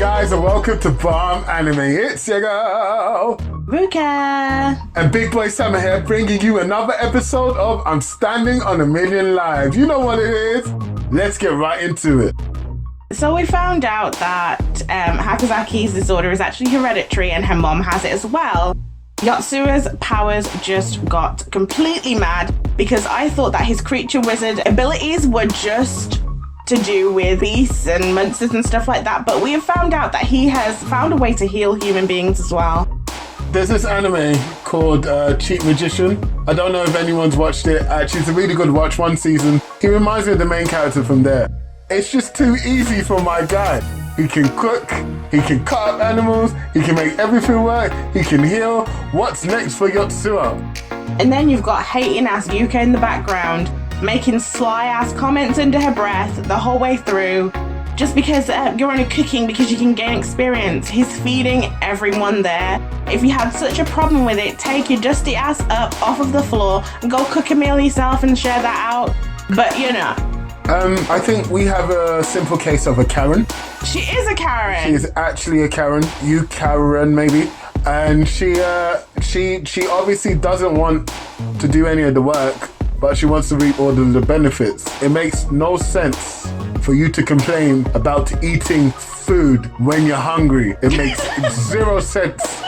guys, and welcome to Bomb Anime. It's your girl, Ruka. And Big Boy Summer here, bringing you another episode of I'm Standing on a Million Lives. You know what it is. Let's get right into it. So we found out that Hakuzaki's disorder is actually hereditary and her mom has it as well. Yotsuya's powers just got completely mad because I thought that his creature wizard abilities were just to do with beasts and monsters and stuff like that, but we have found out that he has found a way to heal human beings as well. There's this anime called Cheat Magician. I don't know if anyone's watched it. Actually, it's a really good watch, one season. He reminds me of the main character from there. It's just too easy for my guy. He can cook, he can cut up animals, he can make everything work, he can heal. What's next for Yotsuya? And then you've got hating ass Yuka in the background, making sly ass comments under her breath the whole way through, just because you're only cooking because you can gain experience. He's feeding everyone there. If you had such a problem with it, take your dusty ass up off of the floor and go cook a meal yourself and share that out. But you know. I think we have a simple case of a Karen. She is a Karen. She is actually a Karen. You Karen, maybe. And she obviously doesn't want to do any of the work, but she wants to reap all of the benefits. It makes no sense for you to complain about eating food when you're hungry. It makes zero sense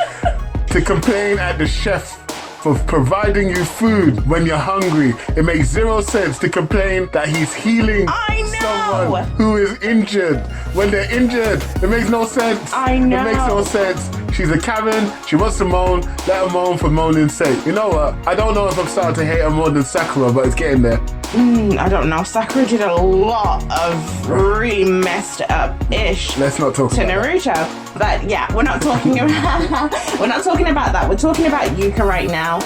to complain at the chef for providing you food when you're hungry. It makes zero sense to complain that he's healing someone who is injured when they're injured. It makes no sense. I know. It makes no sense. She's a Karen. She wants to moan. Let her moan for moaning's sake. You know what? I don't know if I'm starting to hate her more than Sakura, but it's getting there. I don't know. Sakura did a lot of really messed up-ish. Let's not talk about Naruto. But yeah, we're not talking about that. We're talking about Yuka right now.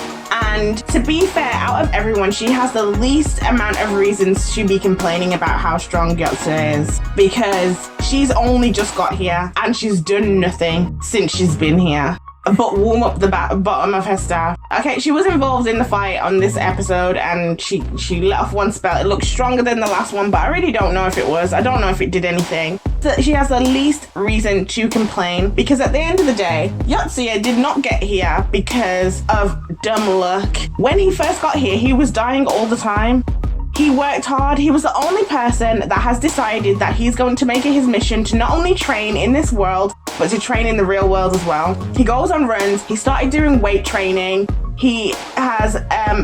And to be fair, out of everyone, she has the least amount of reasons to be complaining about how strong Yotsuya is, because she's only just got here and she's done nothing since she's been here but warm up the bottom of her staff. Okay, she was involved in the fight on this episode and she let off one spell. It looked stronger than the last one, but I really don't know if it was. I don't know if it did anything. So she has the least reason to complain, because at the end of the day, Yotsuya did not get here because of dumb luck. When he first got here, he was dying all the time. He worked hard. He was the only person that has decided that he's going to make it his mission to not only train in this world, but to train in the real world as well. He goes on runs. He started doing weight training. He has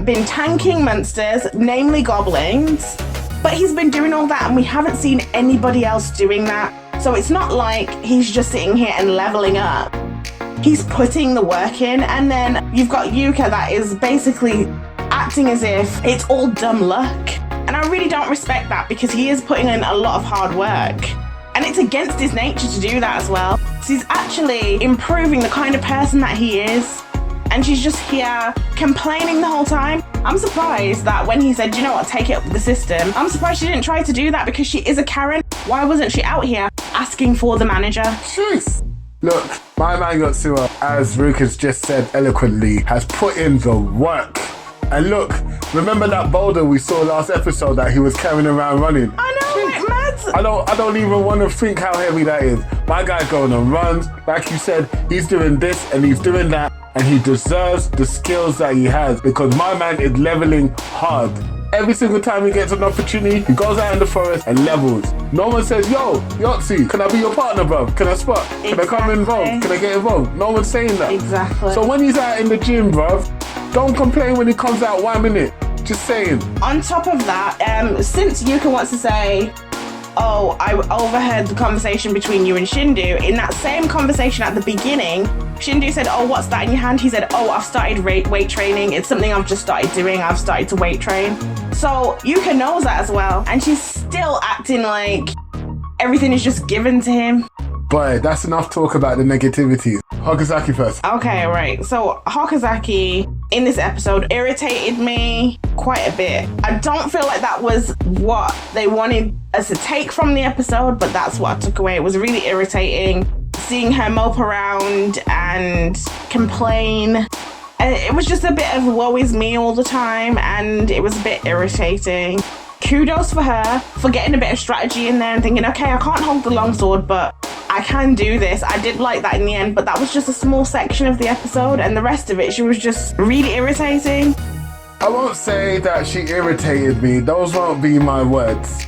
been tanking monsters, namely goblins. But he's been doing all that and we haven't seen anybody else doing that. So it's not like he's just sitting here and leveling up. He's putting the work in. And then you've got Yuka that is basically acting as if it's all dumb luck. And I really don't respect that, because he is putting in a lot of hard work. And it's against his nature to do that as well. So he's actually improving the kind of person that he is. And she's just here complaining the whole time. I'm surprised that when he said, you know what, take it up with the system, I'm surprised she didn't try to do that, because she is a Karen. Why wasn't she out here asking for the manager? Jeez. Look, my man Yotsuya, as Ruka's just said eloquently, has put in the work. And look, remember that boulder we saw last episode that he was carrying around running? I know, like mad. I don't even want to think how heavy that is. My guy's going on runs. Like you said, he's doing this and he's doing that. And he deserves the skills that he has, because my man is leveling hard. Every single time he gets an opportunity, he goes out in the forest and levels. No one says, yo, Yotzi, can I be your partner, bruv? Can I spot? Can I come involved? Can I get involved? No one's saying that. Exactly. So when he's out in the gym, bruv, don't complain when he comes out 1 minute. Just saying. On top of that, since Yuka wants to say, oh, I overheard the conversation between you and Shindu, in that same conversation at the beginning, Shindu said, oh, what's that in your hand? He said, oh, I've started weight training. It's something I've just started doing. I've started to weight train. So Yuka knows that as well. And she's still acting like everything is just given to him. Boy, that's enough talk about the negativity. Hakusaki first. Okay, right. So Hakusaki in this episode irritated me quite a bit. I don't feel like that was what they wanted us to take from the episode, but that's what I took away. It was really irritating seeing her mope around and complain. And it was just a bit of woe is me all the time, and it was a bit irritating. Kudos for her for getting a bit of strategy in there and thinking, okay, I can't hold the longsword, but I can do this. I did like that in the end, but that was just a small section of the episode, and the rest of it, she was just really irritating. I won't say that she irritated me. Those won't be my words.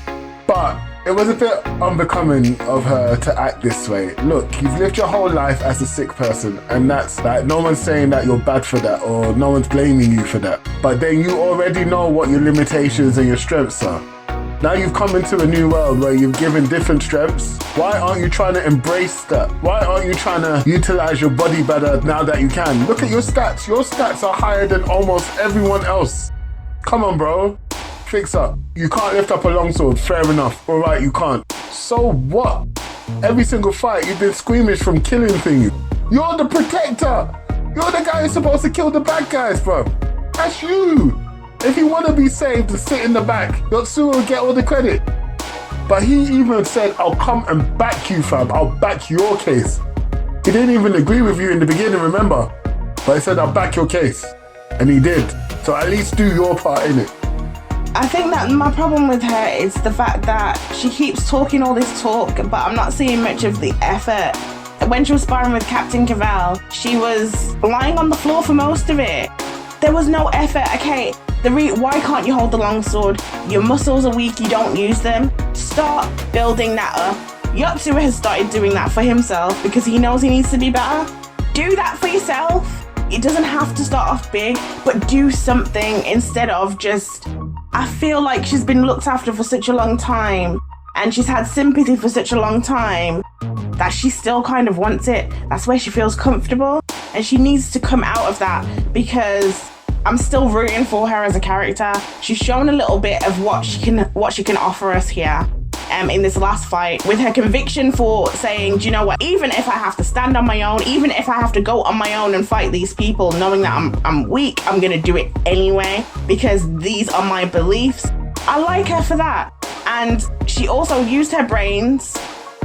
But it was a bit unbecoming of her to act this way. Look, you've lived your whole life as a sick person, and that's like, no one's saying that you're bad for that, or no one's blaming you for that. But then you already know what your limitations and your strengths are. Now you've come into a new world where you've given different strengths. Why aren't you trying to embrace that? Why aren't you trying to utilize your body better now that you can? Look at your stats. Your stats are higher than almost everyone else. Come on, bro. Fix up. You can't lift up a longsword. Fair enough. All right, you can't. So what? Every single fight, you've been squeamish from killing things. You're the protector. You're the guy who's supposed to kill the bad guys, bro. That's you. If you want to be saved and sit in the back, Kusue will get all the credit. But he even said, I'll come and back you, fam. I'll back your case. He didn't even agree with you in the beginning, remember? But he said, I'll back your case. And he did. So at least do your part in it. I think that my problem with her is the fact that she keeps talking all this talk, but I'm not seeing much of the effort. When she was sparring with Captain Cavell, she was lying on the floor for most of it. There was no effort. Okay, why can't you hold the longsword? Your muscles are weak, you don't use them. Start building that up. Kusue has started doing that for himself because he knows he needs to be better. Do that for yourself. It doesn't have to start off big, but do something instead of just... I feel like she's been looked after for such a long time and she's had sympathy for such a long time that she still kind of wants it. That's where she feels comfortable, and she needs to come out of that because I'm still rooting for her as a character. She's shown a little bit of what she can offer us here in this last fight, with her conviction for saying, do you know what, even if I have to stand on my own, even if I have to go on my own and fight these people, knowing that I'm weak, I'm gonna do it anyway because these are my beliefs. I like her for that. And she also used her brains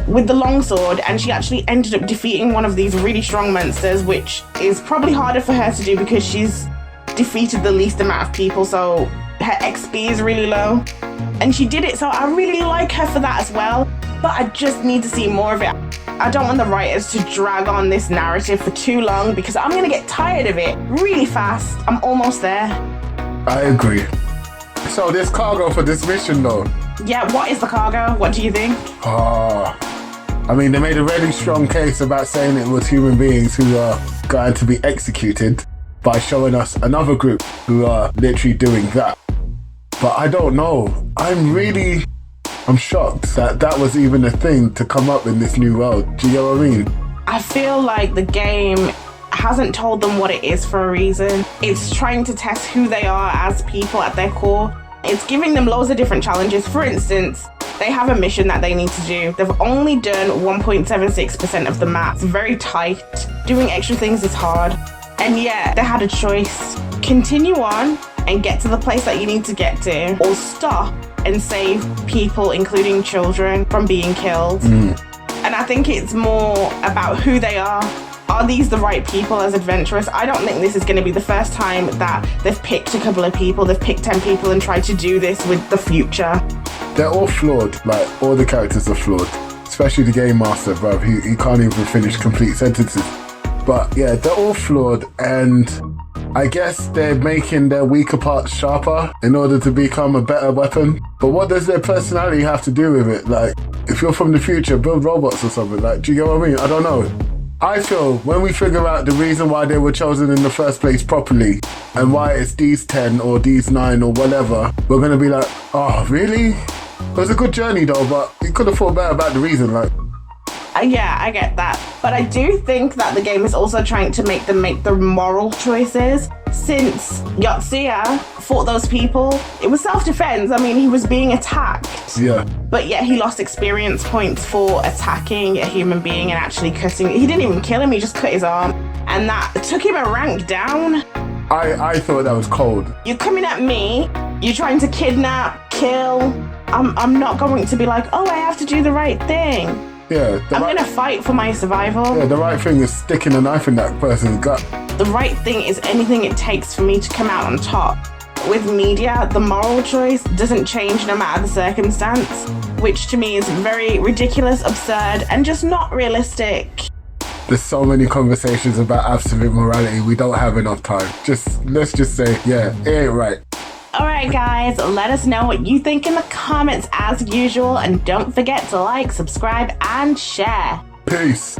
with the longsword, and she actually ended up defeating one of these really strong monsters, which is probably harder for her to do because she's defeated the least amount of people, so her XP is really low. And she did it, so I really like her for that as well, but I just need to see more of it. I don't want the writers to drag on this narrative for too long because I'm gonna get tired of it really fast. I'm almost there. I agree. So this cargo for this mission though. Yeah, what is the cargo? What do you think? I mean, they made a really strong case about saying it was human beings who are going to be executed by showing us another group who are literally doing that. But I don't know. I'm shocked that that was even a thing to come up in this new world. Do you know what I mean? I feel like the game hasn't told them what it is for a reason. It's trying to test who they are as people at their core. It's giving them loads of different challenges. For instance, they have a mission that they need to do. They've only done 1.76% of the map. It's very tight. Doing extra things is hard. And yet, they had a choice. Continue on and get to the place that you need to get to, or stop and save people, including children, from being killed. And I think it's more about who they are. Are these the right people as adventurers? I don't think this is going to be the first time that they've picked a couple of people, they've picked 10 people and tried to do this with the future. They're all flawed, like all the characters are flawed. Especially the game master, bruv, he can't even finish complete sentences. But yeah, they're all flawed, and I guess they're making their weaker parts sharper in order to become a better weapon. But what does their personality have to do with it? Like, if you're from the future, build robots or something. Like, do you get what I mean? I don't know. I feel when we figure out the reason why they were chosen in the first place properly, and why it's these 10 or these 9 or whatever, we're gonna be like, oh, really? It was a good journey though, but you could have thought better about the reason, like. Yeah, I get that. But I do think that the game is also trying to make them make the moral choices. Since Kusue fought those people, it was self-defense. I mean, he was being attacked. Yeah. But yet he lost experience points for attacking a human being and actually cutting. He didn't even kill him, he just cut his arm. And that took him a rank down. I thought that was cold. You're coming at me, you're trying to kidnap, kill. I'm not going to be like, oh, I have to do the right thing. Yeah, I'm gonna fight for my survival. Yeah, the right thing is sticking a knife in that person's gut. The right thing is anything it takes for me to come out on top. with media, the moral choice doesn't change no matter the circumstance, which to me is very ridiculous, absurd, and just not realistic. There's so many conversations about absolute morality. We don't have enough time. Let's just say, yeah, it ain't right. Alright guys, let us know what you think in the comments as usual, and don't forget to like, subscribe, and share. Peace.